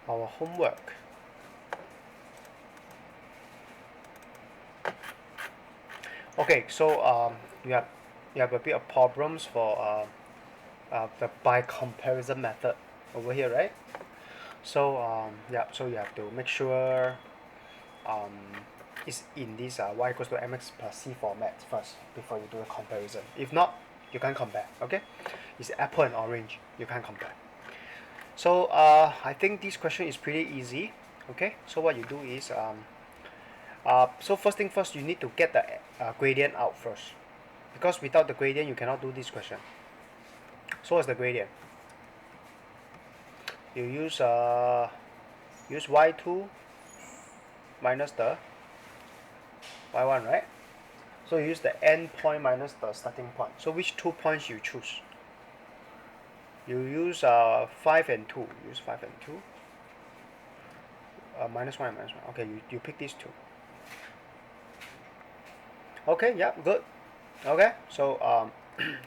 our homework. Okay, so you have a bit of problems for the by comparison method over here, right? So yeah, so you have to make sure um, it's in this y equals to mx plus c format first before you do a comparison. If not, you can't compare. Okay, it's apple and orange. You can't compare. So I think this question is pretty easy. Okay, so what you do is so first thing first, you need to get the gradient out first, because without the gradient you cannot do this question. So what's the gradient? You use y2 minus the y1, right? So you use the end point minus the starting point. So which 2 points you choose? You use 5 and 2. Use 5 and 2. Minus 1 and minus 1. Okay, you pick these two. Okay, yeah, good. Okay, so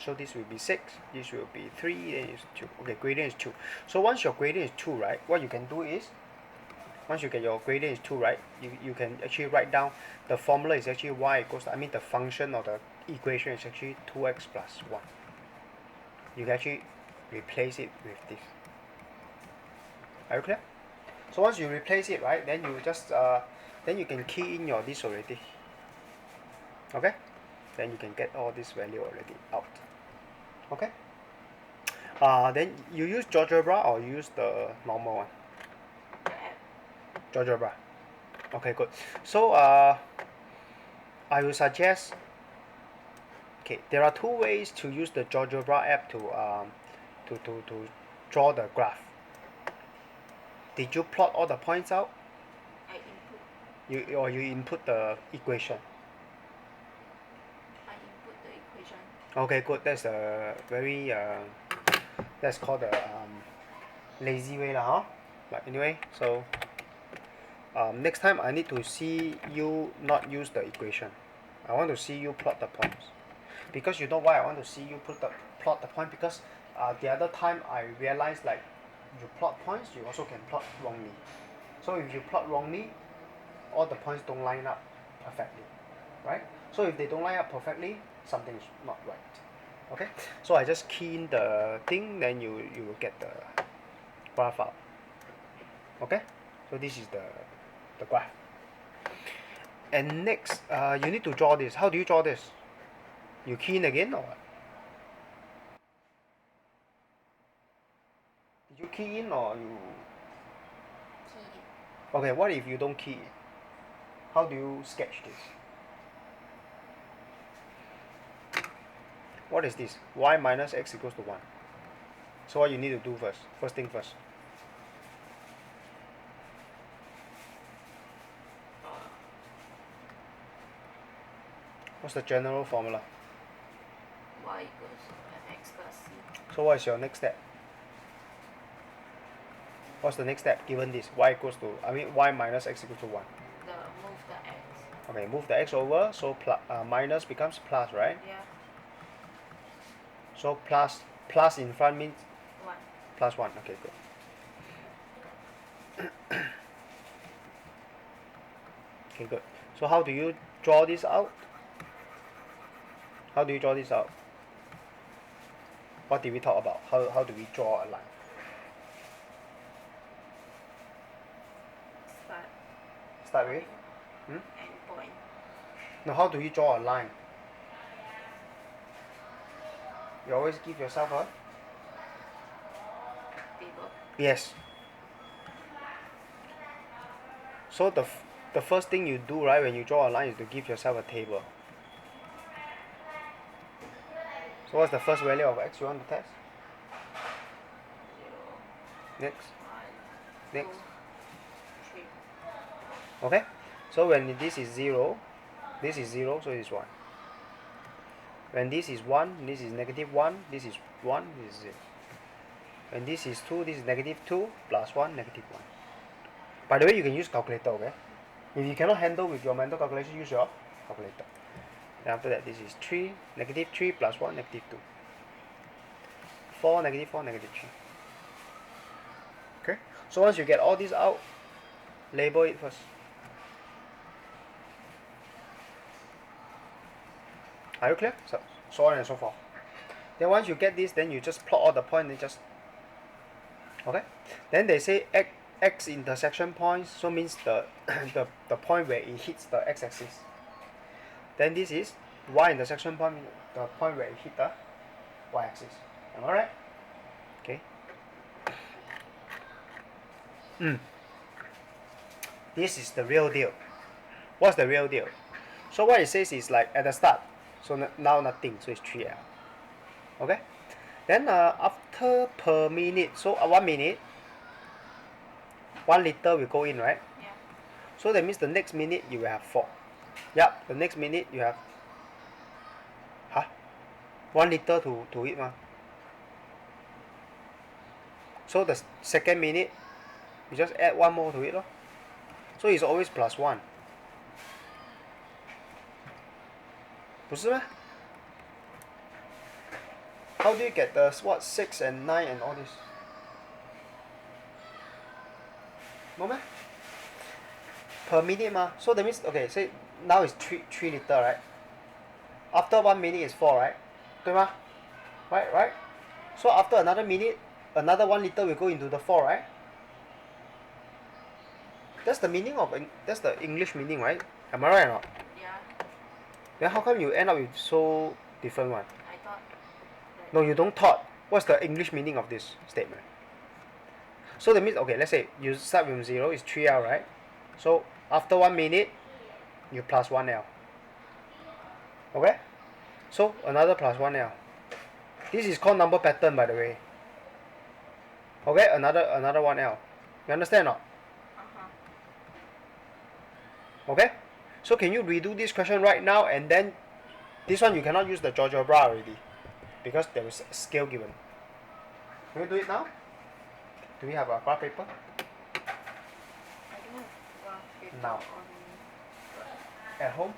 so this will be 6, this will be 3, then it's 2. Okay, gradient is 2. So once your gradient is 2, right, what you can do is, once you get your gradient is 2, right, you can actually write down the formula is actually y equals, I mean the function or the equation is actually 2x plus 1. You can actually replace it with this. Are you clear? So once you replace it, right, then you just then you can key in your this already. Okay? Then you can get all this value already out. Okay? Then you use GeoGebra or you use the normal one? GeoGebra. Okay, good. So I will suggest, okay, there are two ways to use the GeoGebra app to draw the graph. Did you plot all the points out? I input. You input the equation? I input the equation. Okay, good. That's a very that's called the lazy way lah, huh? But anyway, so next time I need to see you not use the equation. I want to see you plot the points. Because you know why I want to see you plot the point, because the other time I realized like you plot points, you also can plot wrongly. So if you plot wrongly, all the points don't line up perfectly, right? So if they don't line up perfectly, something is not right. Okay, so I just key in the thing, then you will get the graph out. Okay, so this is the graph. And next, you need to draw this. How do you draw this? You key in again or what? Did you key in or you? Key in. Okay, what if you don't key in? How do you sketch this? What is this? Y minus x equals to 1. So what you need to do first? First thing first. What's the general formula? Y equals mx plus c. So what is your next step? What's the next step given this? Y equals to, I mean y minus x equals to 1. Move the x. Okay, move the x over, so minus becomes plus, right? Yeah. So plus in front means 1. plus 1. Okay, good. Okay, good. So how do you draw this out? How do you draw this out? What did we talk about? How do we draw a line? Start with? End point. No, how do you draw a line? You always give yourself a? Table. Yes. So the first thing you do, right, when you draw a line is to give yourself a table. So what's the first value of x you want to test? 0. Next. 1. Next. 2. 3. Okay? So when this is 0, so it's 1. When this is 1, this is negative 1, this is 1, this is 0. When this is 2, this is negative 2, plus 1, negative 1. By the way, you can use calculator, okay? If you cannot handle with your mental calculation, use your calculator. And after that, this is 3, negative 3 plus 1, negative 2. 4, negative 4, negative 3. Okay. So once you get all these out, label it first. Are you clear? So on and so forth. Then once you get this, then you just plot all the points and just okay. Then they say x intersection points, so means the the point where it hits the x-axis. Then this is y intersection point, the point where it hit the y-axis. Am I right? Okay. This is the real deal. What's the real deal? So what it says is like at the start, so now nothing, so it's 3L. Okay. Then after per minute, so 1 minute, 1 liter will go in, right? Yeah. So that means the next minute you will have 4. Yep, the next minute you have 1 liter to it ma. So the second minute you just add 1 more to it lor. So it's always plus 1. 不是 meh? How do you get the what 6 and 9 and all this? No meh? Per minute ma. So that means okay, say now it's 3 liter, right? After 1 minute is 4, right? 对吗? Right? So after another minute, another 1 liter will go into the 4, right? That's the meaning of that's the English meaning, right? Am I right or not? Yeah. Then how come you end up with so different one? I thought. No, you don't thought. What's the English meaning of this statement? So that means okay, let's say you start from 0 is 3L, right? So after 1 minute, you plus 1L. Okay? So another plus 1L. This is called number pattern, by the way. Okay, another 1L. You understand or not? Okay? So can you redo this question right now, and then this one you cannot use the GeoGebra already because there is a scale given. Can you do it now? Do we have a graph paper? I don't have graph paper Now. on. At home?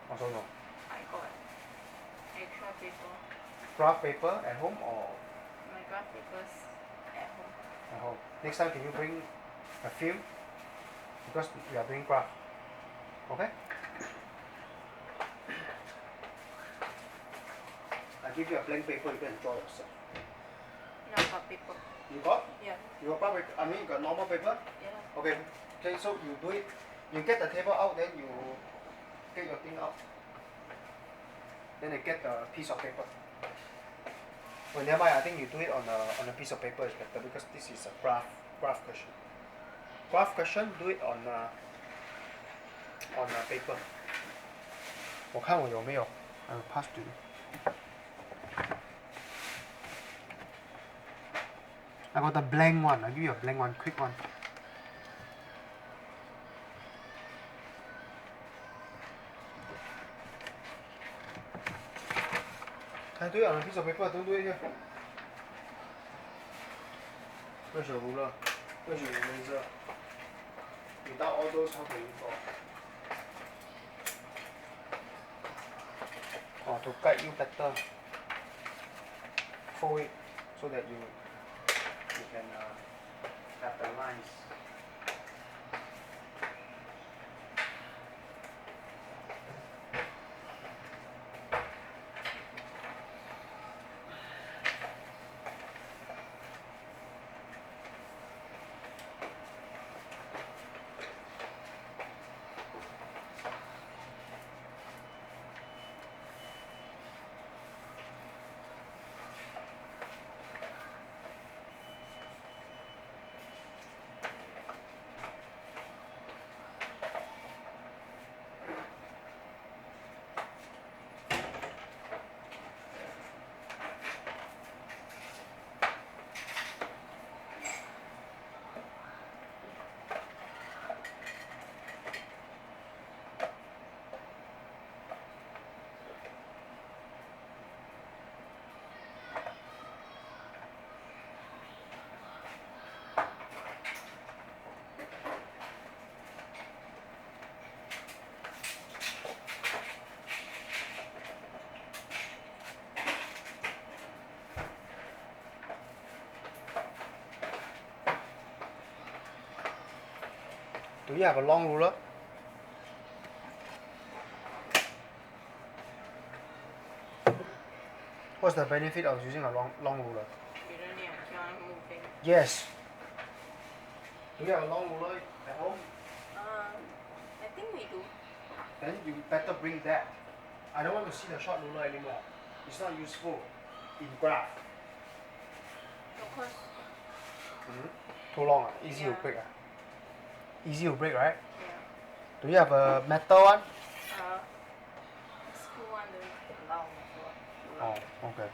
Also no. I got extra paper. Graph paper at home or My graph papers at home. at home? Next time can you bring a film? Because we are doing graph. Okay? I give you a blank paper, you can draw yourself. Yeah, got paper. You got? Yeah. You got graph paper? I mean you got normal paper? Yeah. Okay. Okay, so you do it. You get the table out, then you get your thing out. Then you get the piece of paper. Well, never mind. I think you do it on a piece of paper is better because this is a graph question. Graph question, do it on a paper. 我看我有没有 I will pass to you. I got the blank one. I give you a blank one, quick one. I do it on a piece of paper. Don't do it here. Where's your ruler? Where's your eraser? Without all those, how can you draw? Oh, to guide you better. Fold it so that you can have the lines. Do you have a long ruler? What's the benefit of using a long ruler? You don't need to keep on moving. Yes. Do you have a long ruler at home? I think we do. Then you better bring that. I don't want to see the short ruler anymore. It's not useful in graph. Of course. Too long, easy to Yeah. break. Easy to break, right? Yeah. Do you have a metal one? School one don't allow metal. Oh, okay.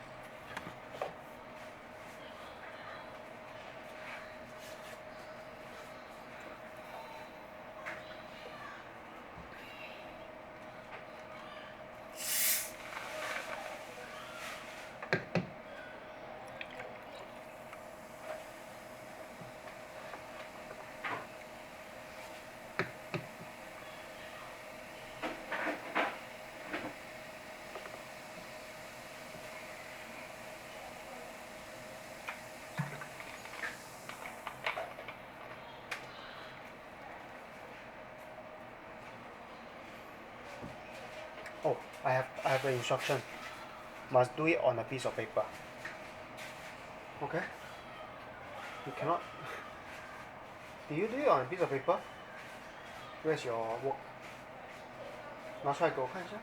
Oh, I have the instruction. Must do it on a piece of paper. Okay? You cannot. Did you do it on a piece of paper? Where's your work? 拿出来给我看一下。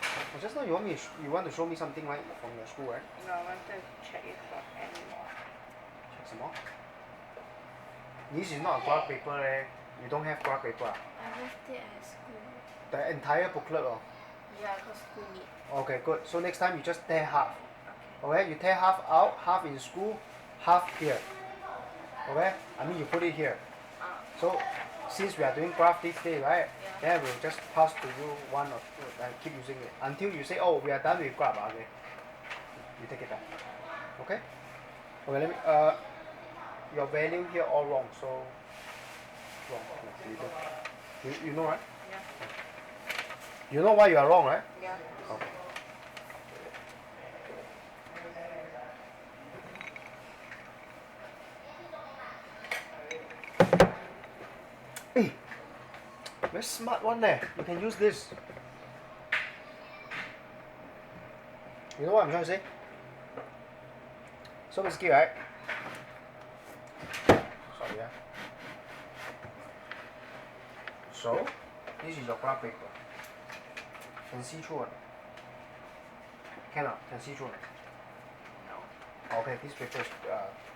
Oh, just now you want to show me something right from your school, right? No, I wanted to check if got any. Check 什么 This is not a graph paper leh. You don't have graph paper. I left it at school. The entire booklet. Oh. Yeah, cause school need. Okay, good. So next time you just tear half. Okay. Okay, you tear half out, half in school, half here. Okay? I mean you put it here. So since we are doing graph this day, right? Yeah. Then we'll just pass to you one or two and keep using it until you say, oh, we are done with graph. Okay. You take it back. Okay? Okay, let me your value here all wrong, so wrong. You know, right? Yeah. You know why you are wrong, right? Yeah. Okay. Hey, very smart one there. You can use this. You know what I'm trying to say? So basically, right? Sorry, yeah. So, this is your graph paper. Can see through it. Cannot. Can see through it. No. Okay, this paper is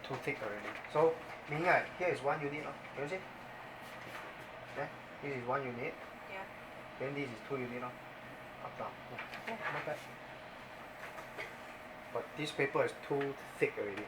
too thick already. So, meaning here is 1 unit. Can you see? Yeah, this is 1 unit. Yeah. Then this is 2 unit. Up down. Oh, not bad. But this paper is too thick already.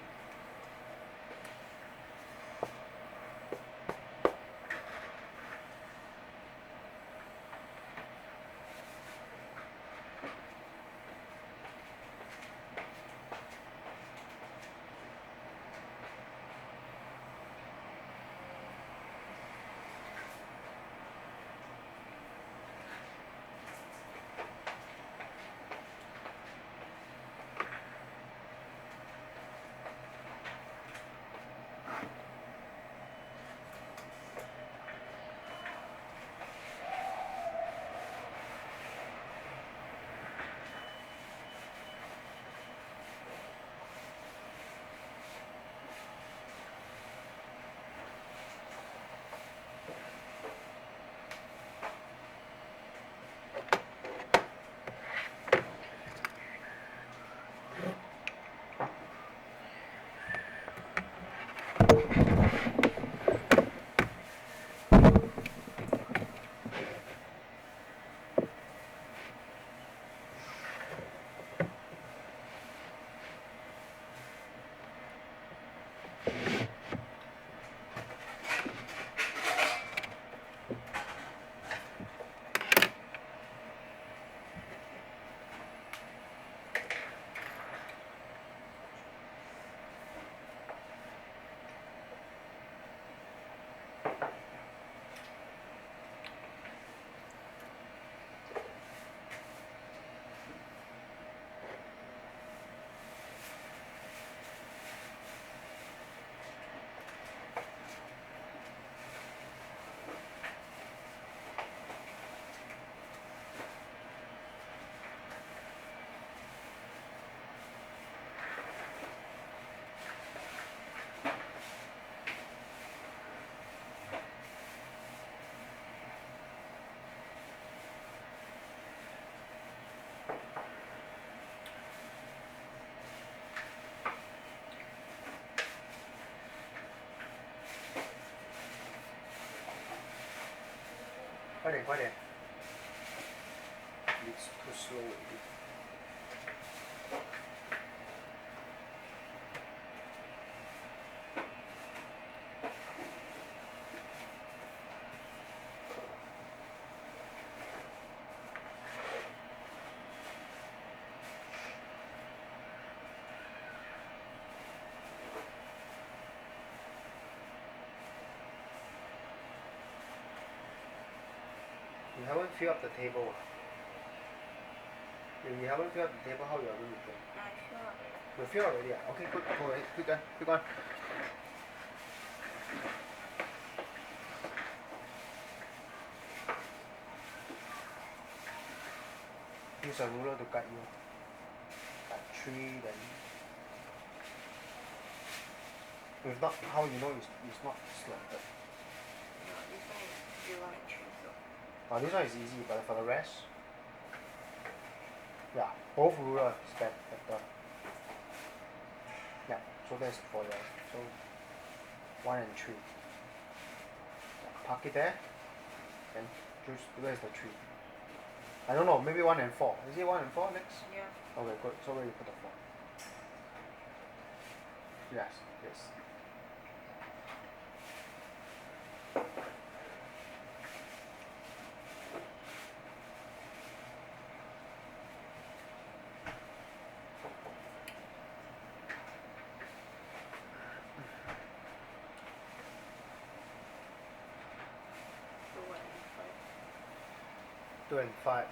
快点快点 It's too slow already. You haven't filled up the table. You haven't filled up the table, how you are going to play? I sure. You fill already? Okay, good. Go ahead. Quick one. Quick one. Use a ruler to guide you. Like 3, then. If not, how you know it's not slanted? No, this one is 0 and 3, so. Oh, this one is easy, but for the rest, yeah, both rulers is better. Yeah, so that's for the, so 1 and 3. Park it there, and choose where's the 3. I don't know, maybe 1 and 4. Is it 1 and 4 next? Yeah. Okay, good. So where you put the 4? Yes, yes. So 1 and 2 and 5.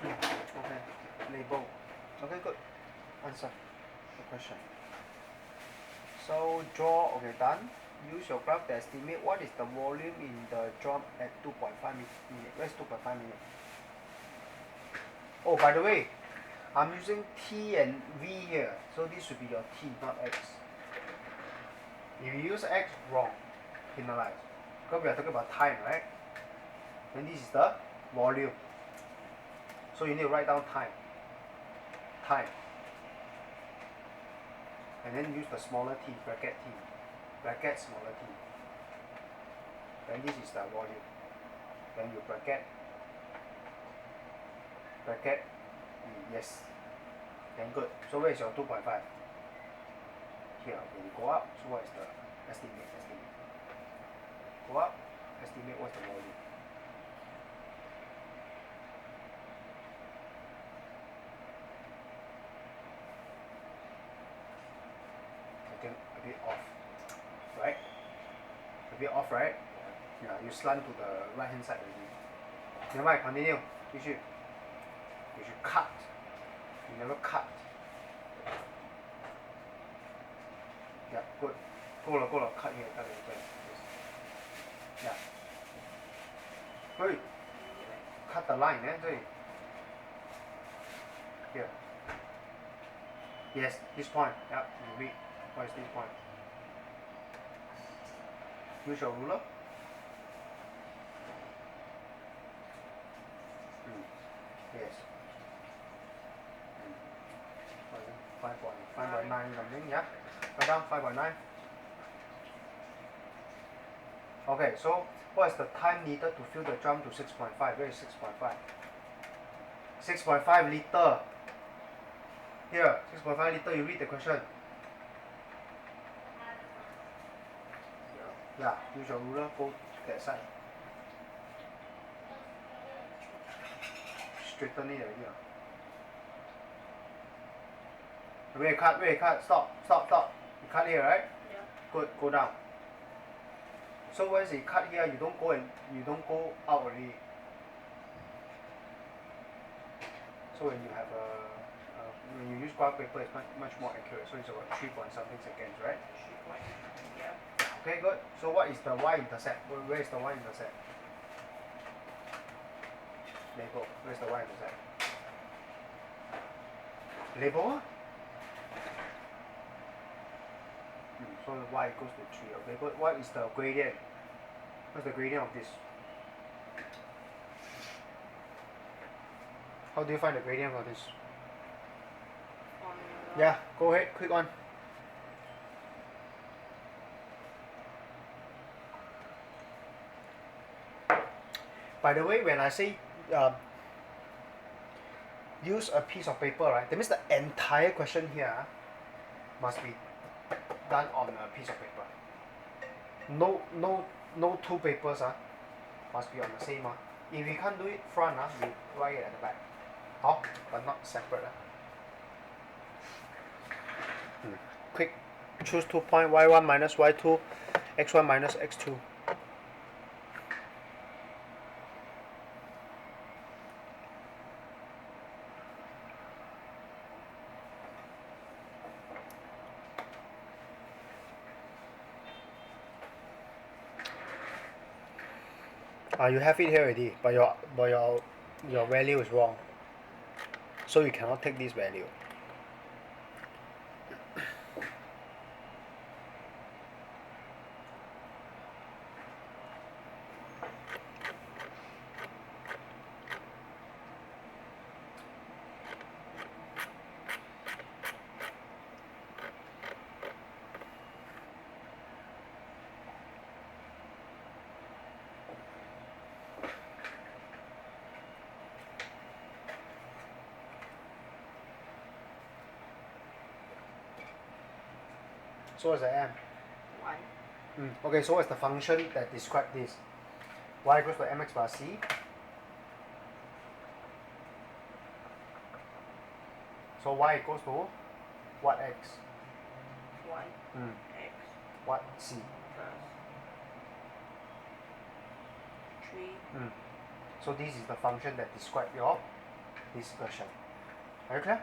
Okay, label. Okay, good. Answer the question. So draw, okay, done. Use your graph to estimate what is the volume in the drum at 2.5 minutes. Where's 2.5 minutes? Oh, by the way, I'm using T and V here, so this should be your T, not X. If you use X, wrong, penalized. Because we are talking about time, right? And this is the volume. So you need to write down time. Time. And then use the smaller t, bracket t. Bracket smaller t. Then this is the volume. Then you bracket. Bracket. Yes. Then good. So where is your 2.5? Here. Okay, you go up. So what is the estimate? Go up. Estimate what's the volume. I think a bit off. Right? A bit off, right? Yeah, you slant to the right hand side already. Never mind, continue. You should cut. You never cut. Yeah, good. 够了够了 cut here cut here 对 yes yeah 对 cut the line 对 here yes this point yeah you read what is this point use your ruler yes 5.9 something yeah write down 5.9 okay so what is the time needed to fill the drum to 6.5 where is 6.5 6.5 liter here 6.5 liter you read the question yeah use your ruler go that side straighten it already where cut stop you cut here right Yeah. good go down so once you cut here you don't go out already so when you have when you use graph paper it's much more accurate so it's about 3 point something seconds right 3 point. Yeah. okay good so what is the y-intercept where is the y-intercept label where's the y-intercept label so y equals to 3 okay good what is the gradient what's the gradient of this how do you find the gradient of this Formula. yeah go ahead quick one by the way when I say use a piece of paper right that means the entire question here must be done on a piece of paper no two papers must be on the same if you can't do it front you write it at the back but not separate quick choose 2 point y1 minus y2 x1 minus x2 you have it here already but your value is wrong so you cannot take this value so what's the m 1. okay so what's the function that describe this y equals to mx plus c so y equals to what x 1. mm. X what c plus 3. so this is the function that describe your this question are you clear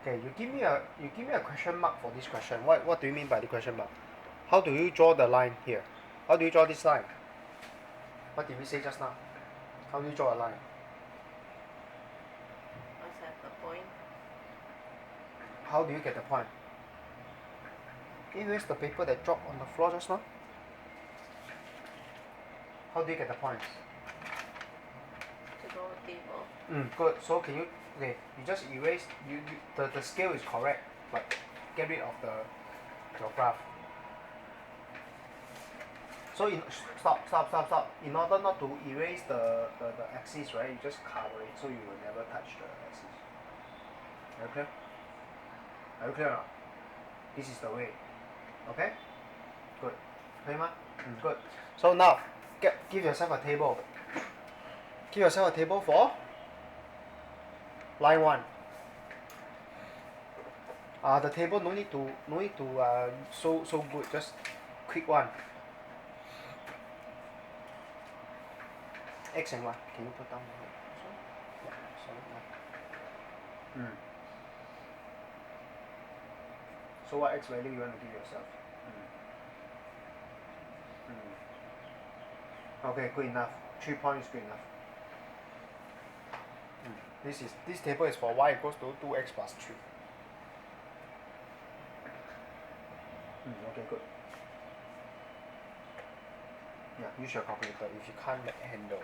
okay you give me a question mark for this question what do you mean by the question mark how do you draw the line here how do you draw this line what did we say just now how do you draw a line Let's have the point. how do you get the point where's the paper that dropped on the floor just now how do you get the points To draw a table. good so can you okay you just erase the scale is correct but get rid of your graph so stop in order not to erase the axis right you just cover it so you will never touch the axis are you clear or not this is the way okay good 可以吗 good so now give yourself a table for line 1 the table no need to so good just quick one x and y can you put down the so what x value you want to give yourself Okay, good enough. 3 points is good enough. This table is for y equals to 2x plus 3. Okay, good. Yeah, use your calculator if you can't handle.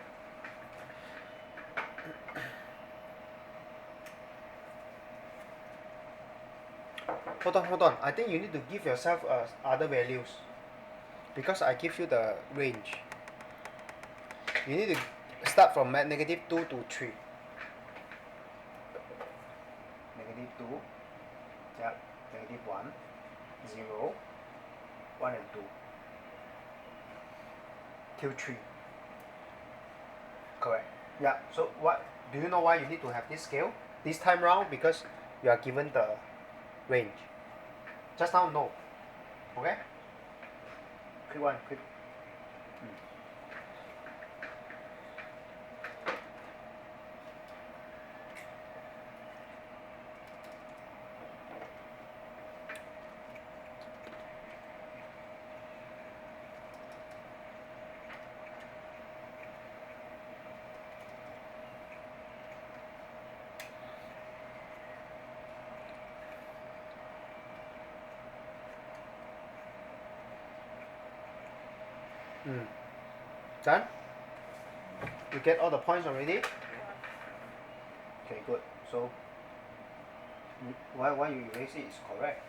Hold on. I think you need to give yourself other values. Because I give you the range. You need to start from negative 2 to 3. Negative 2, yeah, negative 1, 0, 1 and 2. Till 3. Correct. Yeah, so what do you know why you need to have this scale? This time round because you are given the range. Just now no. Okay? Quick one, quick. Done? You get all the points already? Okay, good. So why you erase it is correct.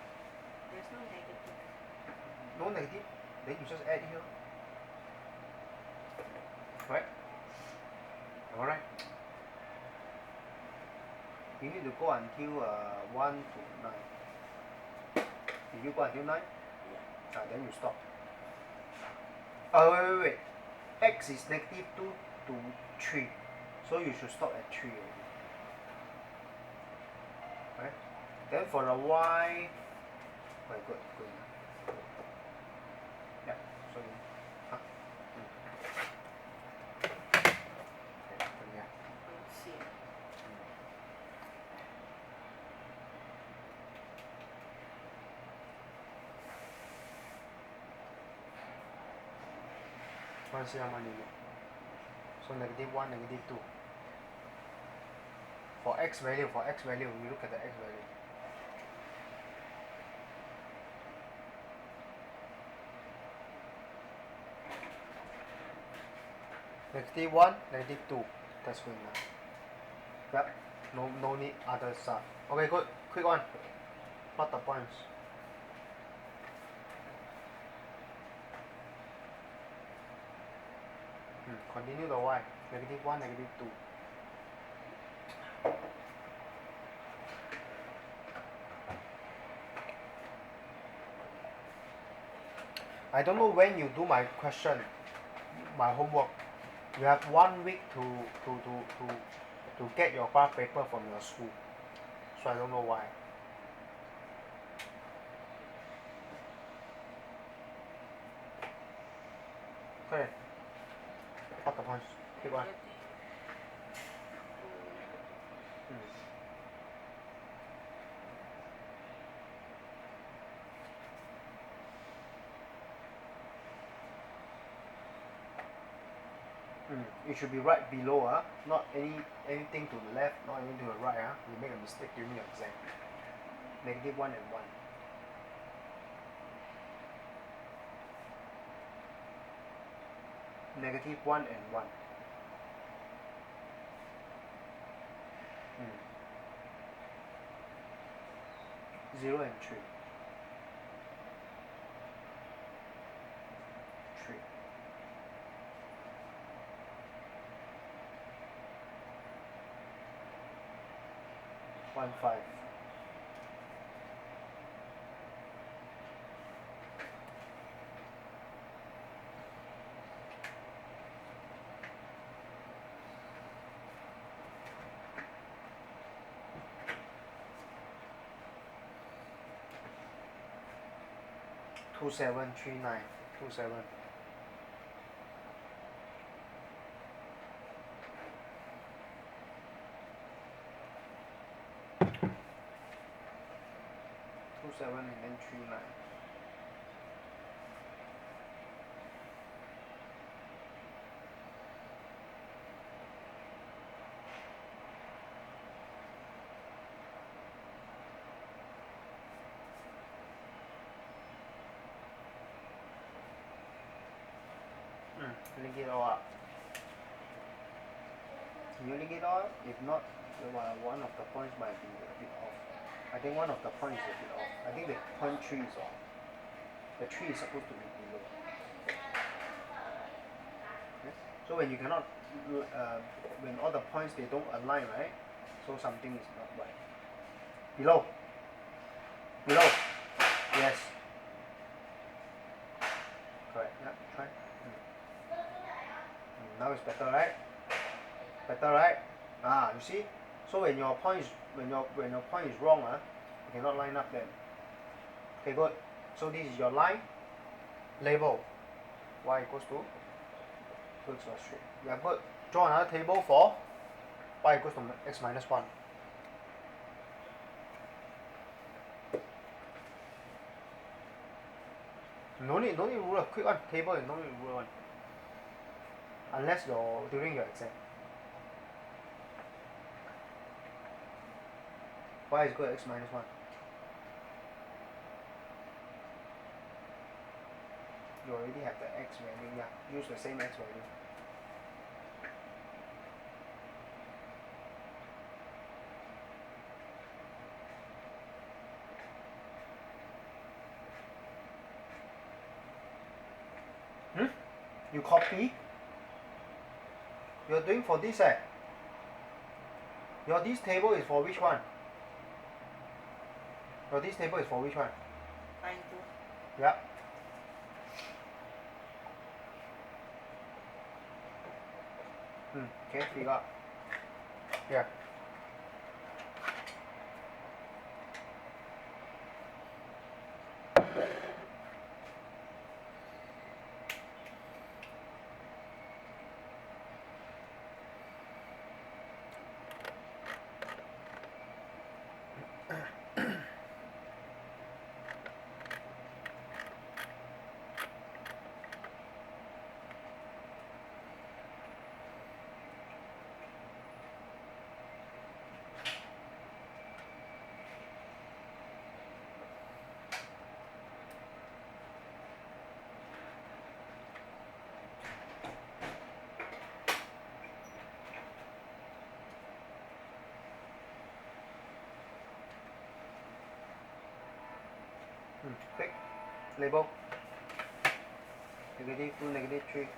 There's no negative. No negative, then you just add here. Right? Alright. You need to go until 1 to 9. Did you go until 9? Yeah. Then you stop. Wait. X is negative 2 to 3. So you should stop at 3 already. Right? Then for the Y, very good. Yeah, so you, huh? Yeah. Let's see. See how many. So negative 1, negative 2. For x value, you look at the x value. Negative 1, negative 2. That's good enough. Yep. No need other stuff. Okay, good. Quick one. Plot the points. Continue the y. Negative 1, negative 2. I don't know when you do my question, my homework. You have 1 week to get your graph paper from your school. So I don't know why. Okay. Plot the points. Quick one. It should be right below, not anything to the left, not anything to the right. You make a mistake during your exam. Negative 1 and 1. Negative 1 and 1. 0 and 3. 3. 1, 5. 2, 7, 3, 9. 2, 7. 2, 7 and then 3, 9. 2, link it all up. You link it all up? If not, one of the points might be a bit off. I think one of the points is a bit off. I think the point 3 is off. The 3 is supposed to be below. Yes? So when you cannot, when all the points they don't align, right? So something is not right. Below. Below. Yes. Correct. Yeah. Try. Now it's better, right? Better, right? Ah, you see. So when your point is when your point is wrong, you cannot line up then. Okay, good. So this is your line. Label. Y equals to. So it's straight. Yeah, good. Draw another table for y equals to x minus 1. No need ruler. Quick one. Table is no need ruler one. Unless you're during your exam. Y is equal to x minus 1. You already have the x value, yeah. Use the same x value. You copy. You're doing for this Your this table is for which one? Your this table is for which one? Line 2. Yeah. Okay, figure out. Yeah. Quick. Label. -2, -3.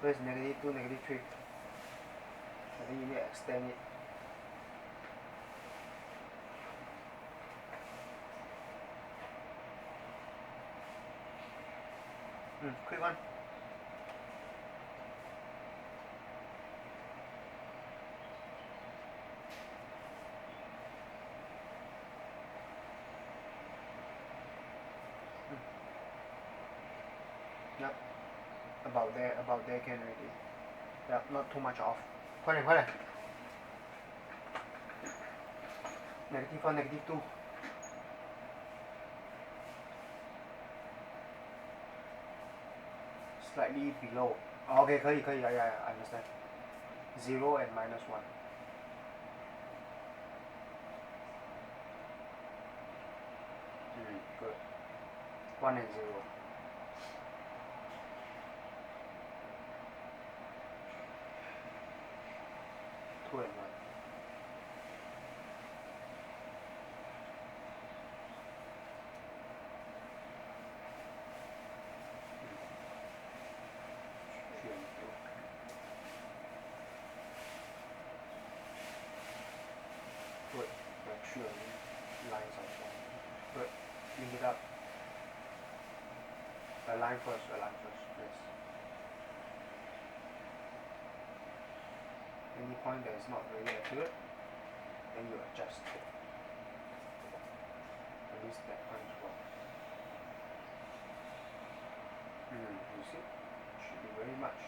Where's -2, -3? I think you need to extend it. Quick one. Yep. About there can already. Yep, not too much off. Quiet. -1, -2. Slightly below. Okay, 可以, yeah, I understand. 0 and -1. Good. 1 and 0. Two and 1. Three and 2. Good. There are 3 lines of 1. Good. Link it up. A line first. Yes. Any point that is not really accurate, then you adjust. At least that point is wrong. You see? Should be very much.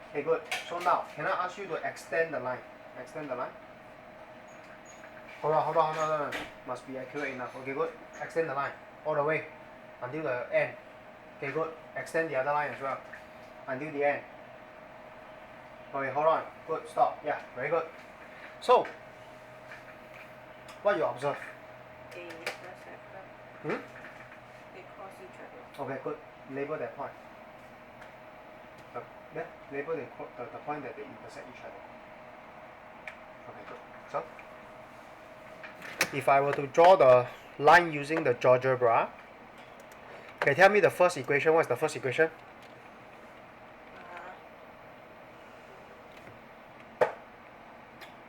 Okay, good. So now, can I ask you to extend the line? Extend the line. Hold on. Must be accurate enough. Okay, good. Extend the line all the way until the end. Okay, good. Extend the other line as well until the end. Okay, hold on. Good, stop. Yeah, very good. So, what you observe? They intersected. Hmm? They cross each other. Okay, good. Label that point. Yeah, label the point that they intersect each other. Okay, good. So, if I were to draw the line using the GeoGebra, okay, tell me the first equation. What is the first equation?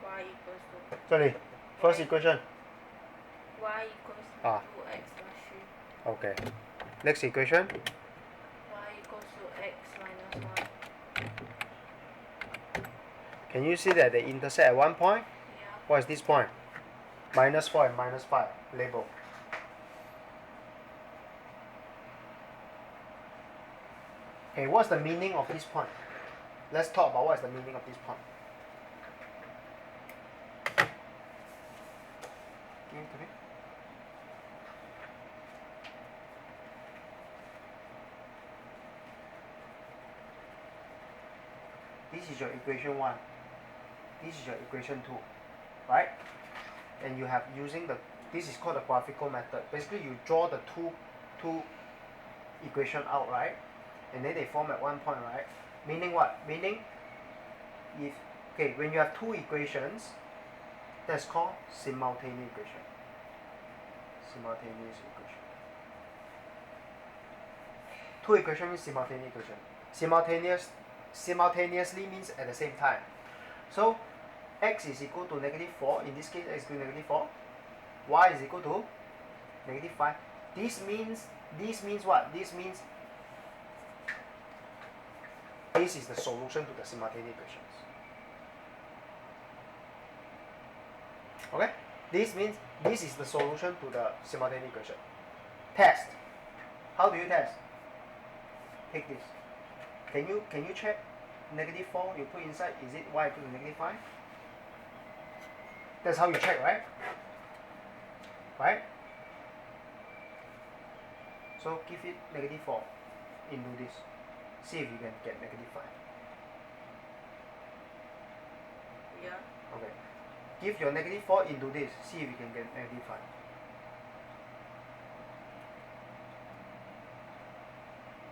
Y equals to Sorry, first Y. equation. Y equals to Ah. 2x plus 3. Okay. Next equation. Y equals to x minus 1. Can you see that they intersect at one point? Yeah. What is this point? -4 and -5. Label. Okay, what's the meaning of this point? Let's talk about what is the meaning of this point. Give it to me. This is your equation 1. This is your equation 2. Right? And you have using this is called the graphical method. Basically you draw the two equation out, right? And then they form at one point, right? Meaning what? Meaning when you have two equations, that's called simultaneous equation. Simultaneous equation. Two equation means simultaneous equation. Simultaneously means at the same time. So x is equal to -4. In this case, x is equal to -4. Y is equal to -5. This means what? This means this is the solution to the simultaneous equations. Okay? This means this is the solution to the simultaneous equation. Test. How do you test? Take this. Can you check -4 you put inside, is it y equal to -5? That's how you check, right? Right? So give it -4 into this. See if you can get -5. Yeah. Okay. Give your -4 into this. See if you can get -5.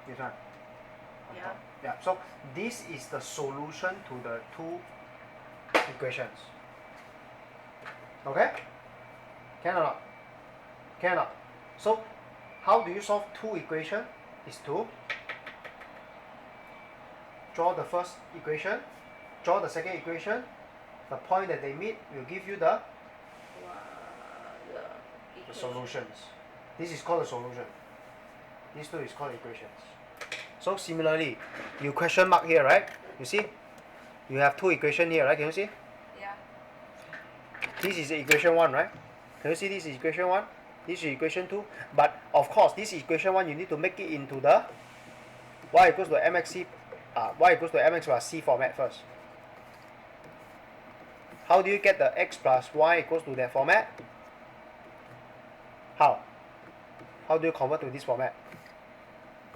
This one. Yeah. Yeah. So this is the solution to the two equations. Okay? Can or not? Can or not? So how do you solve two equations? Is to draw the first equation, draw the second equation, the point that they meet will give you the solutions. This is called the solution. These two is called equations. So similarly, you question mark here, right? You see? You have two equations here, right? Can you see? Yeah. This is equation 1, right? Can you see this is equation 1? This is equation 2. But of course, this equation 1 you need to make it into the y equals to mxc y equals to mx plus c format first. How do you get the x plus y equals to that format? How? How do you convert to this format?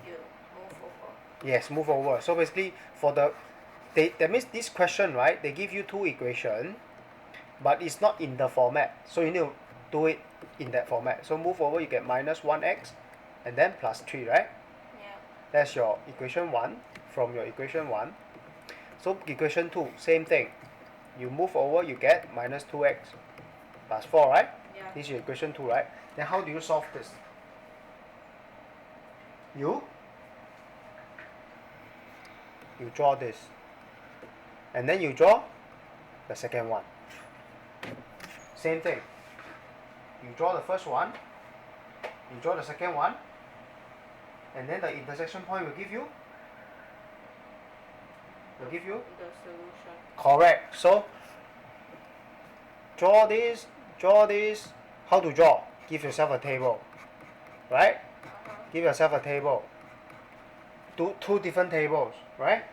You move over. Yes, move over. So basically, that means this question, right? They give you two equations, but it's not in the format. So you need to do it in that format. So move over, you get -1x, and then +3, right? Yeah. That's your equation 1 from your equation 1. So equation 2, same thing. You move over, you get -2x plus 4, right? Yeah. This is your equation 2, right? Then how do you solve this? You draw this. And then you draw the second one. Same thing. You draw the first one, you draw the second one, and then the intersection point will give you the solution. Correct. So draw this. How to draw? Give yourself a table, right? Give yourself a table. Two different tables, right?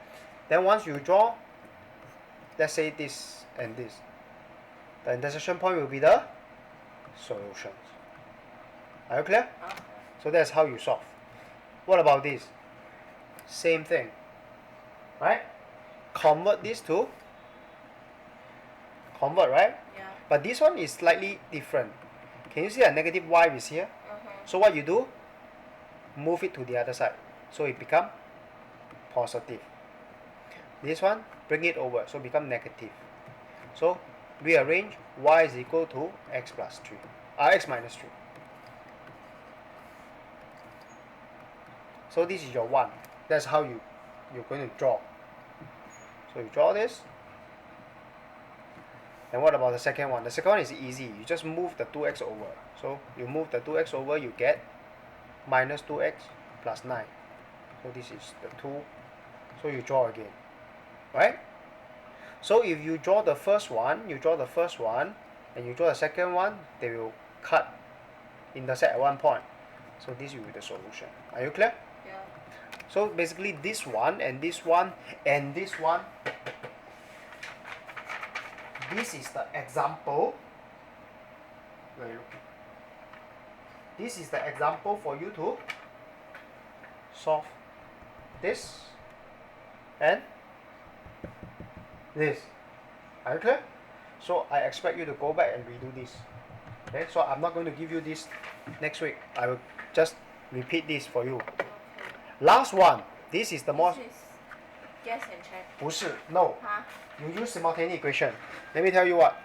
Then once you draw, let's say this and this, the intersection point will be the solutions. Are you clear? So that's how you solve. What about this? Same thing, right? Convert this to convert, right? Yeah. But this one is slightly different. Can you see a negative y is here? So what you do? Move it to the other side, so it become positive. This one, bring it over, so become negative. So rearrange y is equal to x plus 3, x minus 3. So this is your 1. That's how you're going to draw. So you draw this. And what about the second one? The second one is easy. You just move the 2x over. So you move the 2x over, you get minus 2x plus 9. So this is the 2. So you draw again. Right? So if you draw the first one, and you draw the second one, they will cut, intersect at one point. So this will be the solution. Are you clear? Yeah. So basically this one and this one and this one, this is the example. This is the example for you to solve this and this. Are you clear? So I expect you to go back and redo this. Okay, so I'm not going to give you this next week. I will just repeat this for you. Okay. Last one. This is the most. This is guess and check. 不是 no. Huh? You use simultaneous equation. Let me tell you what.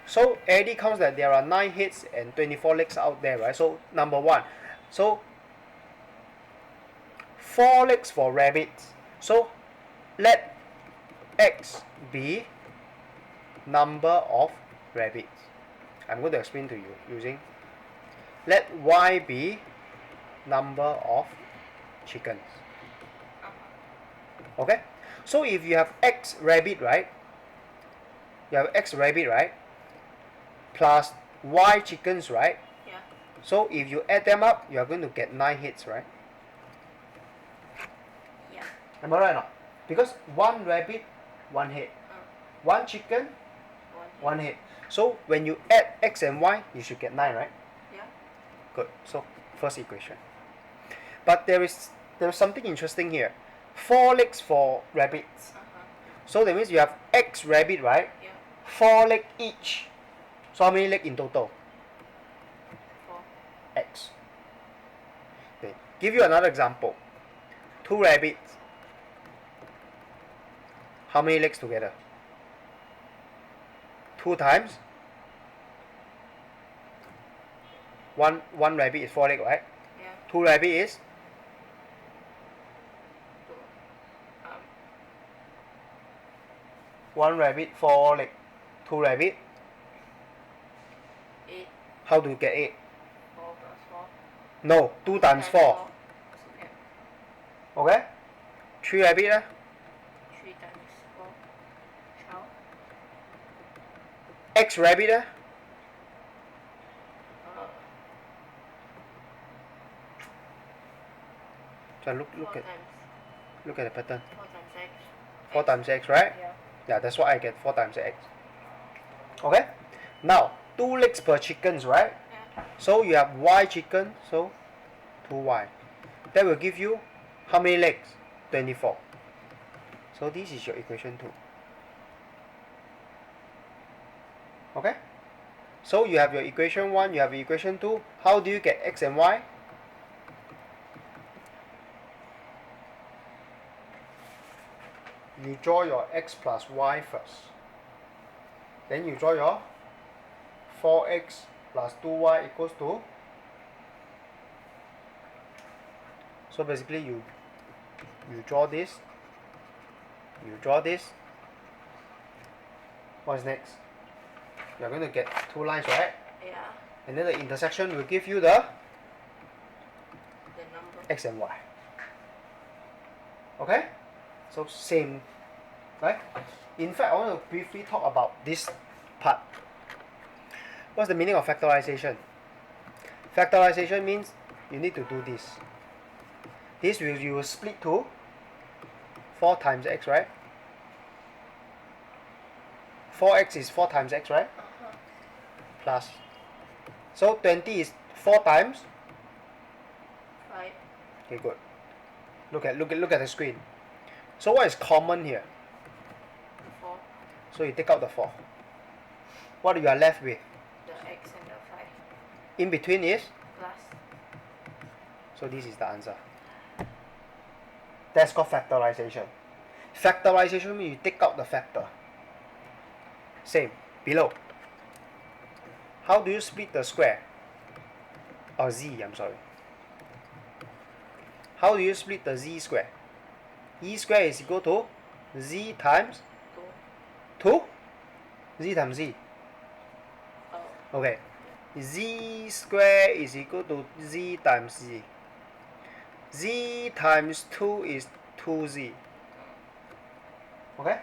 So already counts that there are 9 heads and 24 legs out there, right? So number 1. So 4 legs for rabbits. So let x be number of rabbits. I'm going to explain to you using let y be number of chickens. Okay? So if you have x rabbit, right? You have x rabbit, right? Plus y chickens, right? Yeah. So if you add them up, you are going to get 9 heads, right? Yeah. Am I right or not? Because 1 rabbit, 1 head. 1 chicken, 1 head. So when you add x and y, you should get 9, right? Yeah. Good. So first equation. But there is something interesting here. 4 legs for rabbits. So that means you have x rabbit, right? Yeah. 4 legs each. So how many legs in total? 4. X. Okay. Give you another example. 2 rabbits. How many legs together? 2 times. One rabbit is 4 legs, right? Yeah. 2 rabbit is 2. 1 rabbit, 4 legs. 2 rabbit. 8. How do you get 8? 4 plus 4. No, 2 times 4. Okay. Okay? 3 rabbit, 3 times 4. 12. X rabbit, so look 4 at times. look at the pattern. 4 times x. 4 times x, right? Yeah. Yeah, that's what I get. 4 times x. Okay? Now, 2 legs per chickens, right? Yeah. So you have y chicken, so 2y. That will give you how many legs? 24. So this is your equation 2. Okay? So you have your equation 1, you have equation 2. How do you get x and y? You draw your x plus y first. Then you draw your 4x plus 2y equals to. So basically you draw this. You draw this. What's next? You're going to get 2 lines, right? Yeah. And then the intersection will give you the The number. x and y. Okay? So same, right? In fact, I want to briefly talk about this part. What's the meaning of factorization? Factorization means you need to do this. This will you will split to 4 times x, right? 4x is 4 times x, right? Plus. So 20 is 4 times. 5. Okay, good. Look at the screen. So what is common here? The 4, So you take out the 4. What you are left with? the x and the 5. In between is? Plus. So this is the answer. That's called factorization. Factorization means you take out the factor. Same, below. How do you split the square? Or z, I'm sorry. How do you split the z square? E square is equal to z times 2. 2? Z times z. Oh. Okay. Z square is equal to z times z. Z times 2 is 2z. Okay?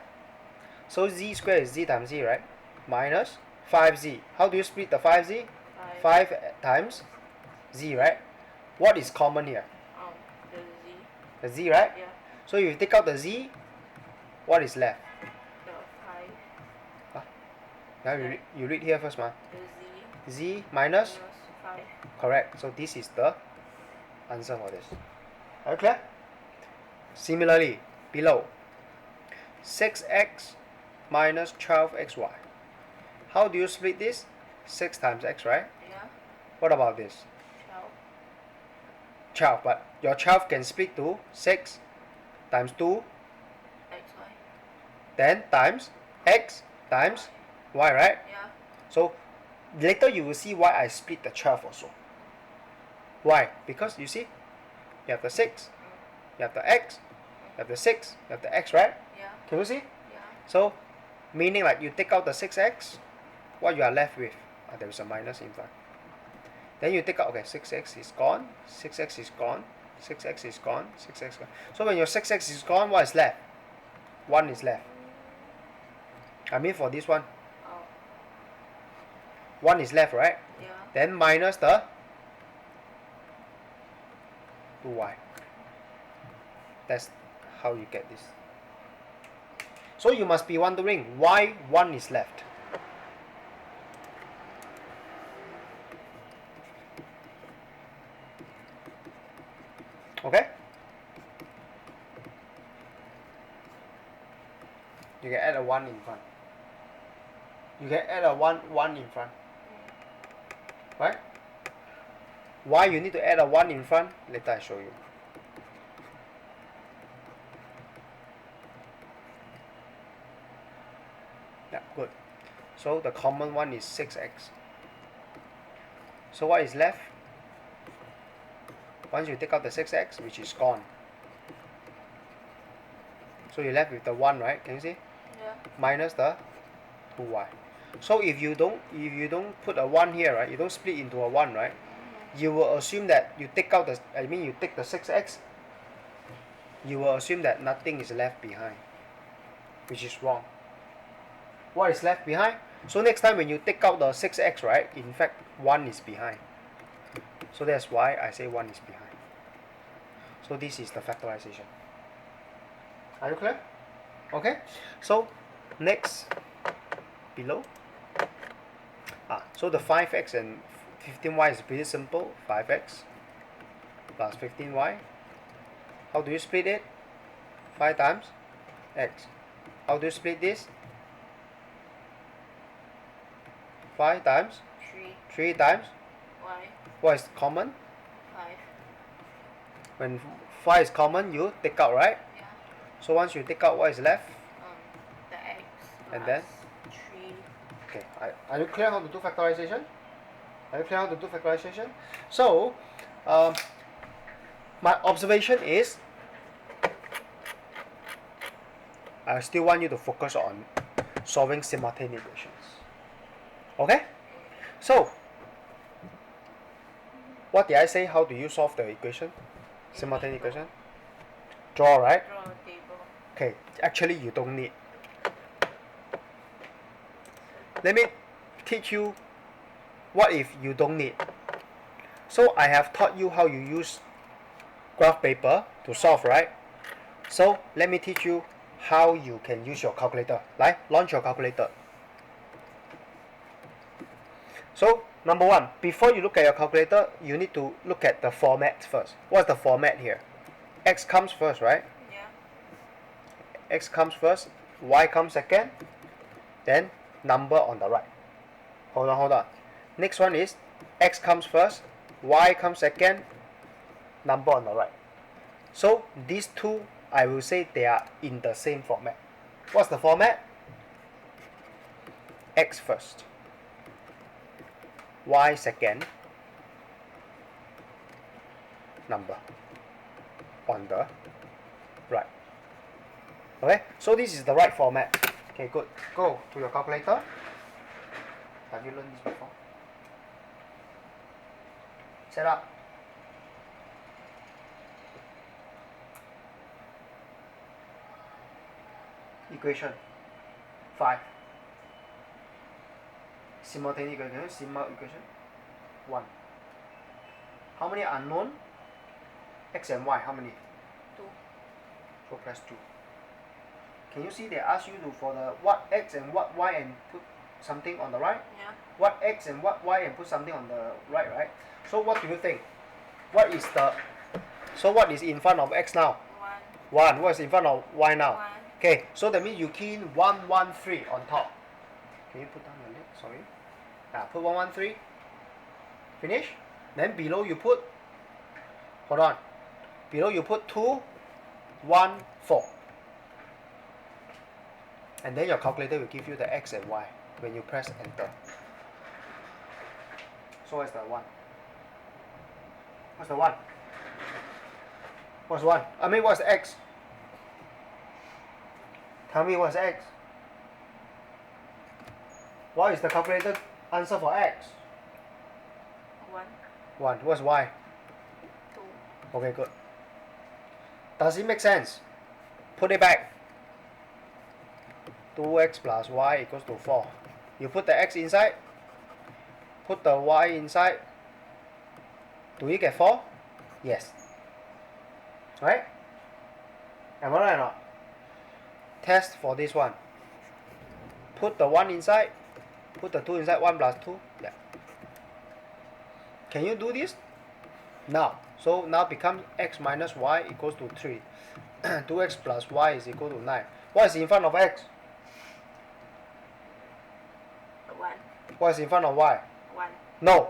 So z square is z times z, right? Minus 5z. How do you split the 5z? 5 times z, right? What is common here? The z. The z, right? Yeah. So if you take out the z, what is left? The 5. Now you read here first, ma. The z. Z minus? 5. Correct. So this is the answer for this. Are you clear? Similarly, below, 6x minus 12xy. How do you split this? 6 times x, right? Yeah. What about this? 12. 12, but your 12 can split to 6 times 2, xy. then times x times y, right? Yeah. So later you will see why I split the 12 also. Why? Because you see, you have the 6, you have the x, you have the 6, you have the x, right? Yeah. Can you see? Yeah. So, meaning like you take out the 6x, what you are left with? There is a minus in front. Then you take out, okay, 6x is gone, 6x is gone, 6x is gone, 6x gone. So when your 6x is gone, what is left? 1 is left. I mean for this one, Oh. 1 is left, right? Yeah. Then minus the 2y. That's how you get this. So you must be wondering why 1 is left. Okay? You can add a 1 in front. You can add a 1 in front. Right? Why you need to add a 1 in front? Later I show you. Yeah, good. So the common one is 6x. So what is left? Once you take out the 6x, which is gone. So you're left with the 1, right? Can you see? Yeah. Minus the 2y. So if you don't put a 1 here, right? You don't split into a 1, right? You will assume that you take out the you take the 6x, you will assume that nothing is left behind, which is wrong. What is left behind? So next time when you take out the 6x, right? In fact, 1 is behind. So that's why I say 1 is behind. So this is the factorization. Are you clear? Okay. So next, below. So the 5x and 15y is pretty simple. 5x plus 15y. How do you split it? 5 times x. How do you split this? 5 times 3 times y. what is common? 5. When 5 is common, you take out, right? Yeah. So once you take out, what is left? The x plus And then? 3. Okay, are you clear how to do factorization? Are you clear how to do factorization? So, my observation is, I still want you to focus on solving simultaneous equations. Okay? So, what did I say? How do you solve the equation? Simultaneous equation? Draw, right? Draw a table. Okay, actually you don't need. Let me teach you what if you don't need. So I have taught you how you use graph paper to solve, right? So let me teach you how you can use your calculator. Like, launch your calculator. So number one, before you look at your calculator, you need to look at the format first. What's the format here? X comes first, right? Yeah. X comes first, Y comes second, then number on the right. Hold on. Next one is X comes first, Y comes second, number on the right. So these two, I will say they are in the same format. What's the format? X first, Y second, number on the right. Okay, so this is the right format. Okay, good. Go to your calculator. Have you learned this before? Set up. Equation 5. Simultaneous equation. Simul equation 1. How many unknown? X and Y. How many? 2. So plus 2. Can you see they ask you to for the what X and what Y and put something on the right? Yeah. What X and what Y and put something on the right, right? So what do you think? What is the so what is in front of X now? 1. 1. What is in front of Y now? 1. Okay, so that means you key in 113 on top. Can you put down your lid? Sorry. Put 113. Finish. Then below you put, hold on. Below you put 214. And then your calculator will give you the X and Y when you press enter. So what's the 1? What's the 1? What's 1? I mean, what's X? Tell me what's X? What is the calculator answer for X? 1. 1. What's Y? 2. Okay, good. Does it make sense? Put it back. 2x plus y equals to 4. You put the x inside, put the y inside. Do you get 4? Yes. Right? Am I right or not? Test for this one. Put the 1 inside, put the 2 inside, 1 plus 2. Yeah. Can you do this? Now. So now becomes x minus y equals to 3. 2x plus y is equal to 9. What is in front of x? 1. What is in front of y? 1. No.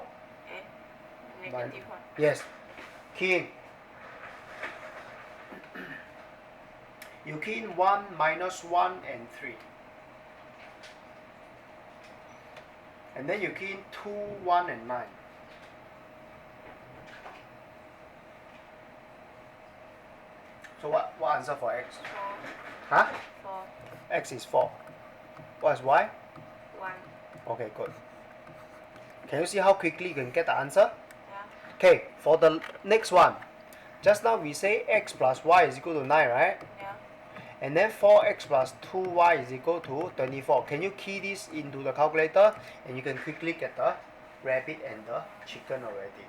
Negative 1. Yes. Key in. You key in 1, minus 1, and 3. And then you key in 2, 1, and 9. So what answer for x? 4. Huh? 4. X is 4. What is y? 1. Okay, good. Can you see how quickly you can get the answer? Yeah. Okay, for the next one. Just now we say x plus y is equal to 9, right? Yeah. And then 4x plus 2y is equal to 24. Can you key this into the calculator? And you can quickly get the rabbit and the chicken already.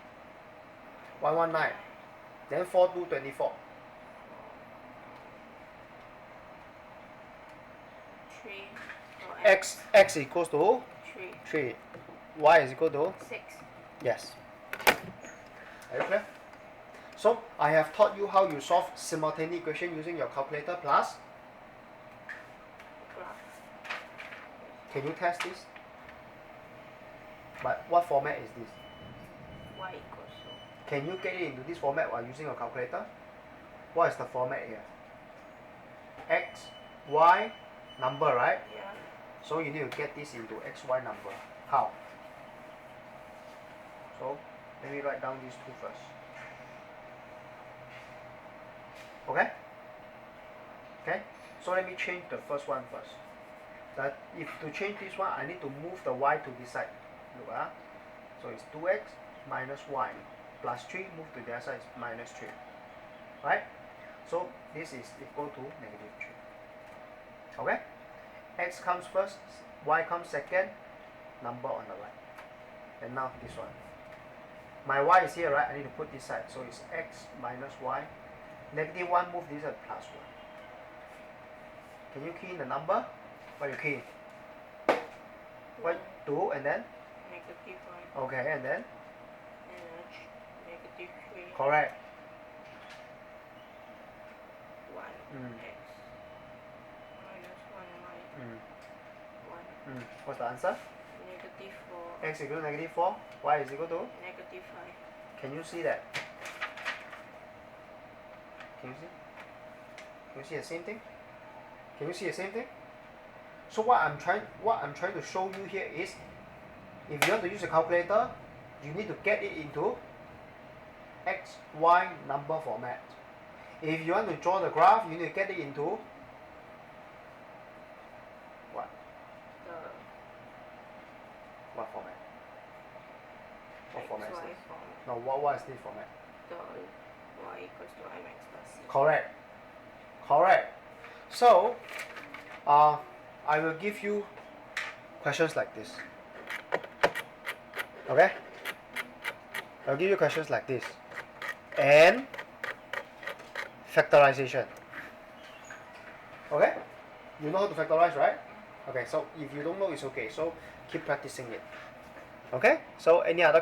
119. Then 4 to 24. 3. X equals to 3. 3. Y is equal to? 6. Yes. Are you clear? So I have taught you how you solve simultaneous equation using your calculator plus. Graph. Can you test this? But what format is this? Y equals to. Can you get it into this format while using your calculator? What is the format here? X, Y, number, right? Yeah. So you need to get this into X, Y number. How? So let me write down these two first. Okay? Okay? So let me change the first one first. That if to change this one, I need to move the y to this side. Look, so it's 2x minus y plus 3, move to the other side, is minus 3. Right? So this is equal to negative 3. Okay? X comes first, y comes second, number on the right. And now this one. My y is here, right? I need to put this side. So it's x minus y. Negative 1, move this side, plus 1. Can you key in the number? What you key in? What? 2 and then? Negative 1. Okay, and then? And negative 3. Correct. Mm. x minus 1 y Mm. 1 What's the answer? negative 4 X equal to negative 4. Y is equal to? negative 5. Can you see that? Can you see? Can you see the same thing? Can you see the same thing? So what I'm trying to show you here is, if you want to use a calculator, you need to get it into x, y number format. If you want to draw the graph, you need to get it into what? The What format? What x, format is y this? format. No, what is this format? The y equals to mx plus c. Correct. Correct. So, I will give you questions like this. Okay? I'll give you questions like this. And factorization. Okay? You know how to factorize, right? Okay, so if you don't know, it's okay. So keep practicing it. Okay? So any other